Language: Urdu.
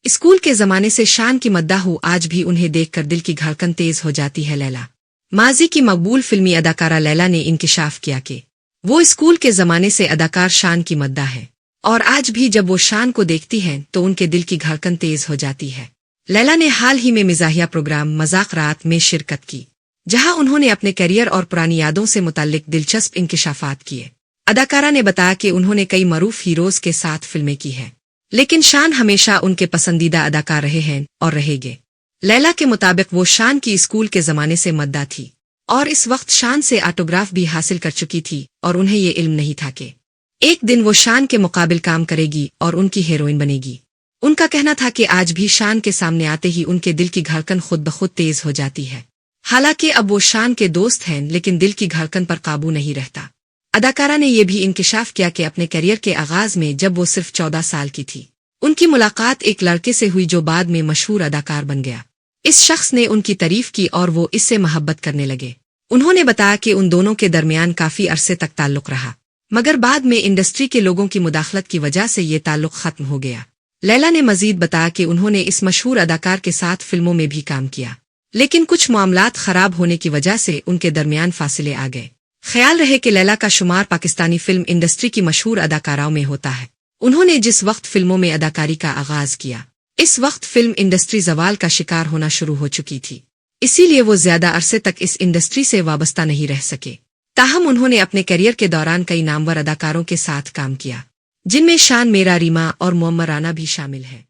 اسکول کے زمانے سے شان کی مداح ہوں، آج بھی انہیں دیکھ کر دل کی دھڑکن تیز ہو جاتی ہے لیلا۔ ماضی کی مقبول فلمی اداکارہ لیلا نے انکشاف کیا کہ وہ اسکول کے زمانے سے اداکار شان کی مداح ہے، اور آج بھی جب وہ شان کو دیکھتی ہیں تو ان کے دل کی دھڑکن تیز ہو جاتی ہے۔ لیلا نے حال ہی میں مزاحیہ پروگرام مذاق رات میں شرکت کی، جہاں انہوں نے اپنے کیریئر اور پرانی یادوں سے متعلق دلچسپ انکشافات کیے۔ اداکارہ نے بتایا کہ انہوں نے کئی معروف ہیروز کے ساتھ فلمیں کی ہیں، لیکن شان ہمیشہ ان کے پسندیدہ اداکار رہے ہیں اور رہیں گے۔ لیلا کے مطابق وہ شان کی اسکول کے زمانے سے مداح تھی، اور اس وقت شان سے آٹوگراف بھی حاصل کر چکی تھی، اور انہیں یہ علم نہیں تھا کہ ایک دن وہ شان کے مقابل کام کرے گی اور ان کی ہیروئن بنے گی۔ ان کا کہنا تھا کہ آج بھی شان کے سامنے آتے ہی ان کے دل کی دھڑکن خود بخود تیز ہو جاتی ہے۔ حالانکہ اب وہ شان کے دوست ہیں، لیکن دل کی دھڑکن پر قابو نہیں رہتا۔ اداکارہ نے یہ بھی انکشاف کیا کہ اپنے کیریئر کے آغاز میں جب وہ صرف 14 سال کی تھی، ان کی ملاقات ایک لڑکے سے ہوئی جو بعد میں مشہور اداکار بن گیا۔ اس شخص نے ان کی تعریف کی اور وہ اس سے محبت کرنے لگے۔ انہوں نے بتایا کہ ان دونوں کے درمیان کافی عرصے تک تعلق رہا، مگر بعد میں انڈسٹری کے لوگوں کی مداخلت کی وجہ سے یہ تعلق ختم ہو گیا۔ لیلا نے مزید بتایا کہ انہوں نے اس مشہور اداکار کے ساتھ فلموں میں بھی کام کیا، لیکن کچھ معاملات خراب ہونے کی وجہ سے ان کے درمیان فاصلے آ گئے۔ خیال رہے کہ لیلا کا شمار پاکستانی فلم انڈسٹری کی مشہور اداکاراؤں میں ہوتا ہے۔ انہوں نے جس وقت فلموں میں اداکاری کا آغاز کیا، اس وقت فلم انڈسٹری زوال کا شکار ہونا شروع ہو چکی تھی، اسی لیے وہ زیادہ عرصے تک اس انڈسٹری سے وابستہ نہیں رہ سکے۔ تاہم انہوں نے اپنے کیریئر کے دوران کئی نامور اداکاروں کے ساتھ کام کیا، جن میں شان میرا، ریما اور معمر رانا بھی شامل ہیں۔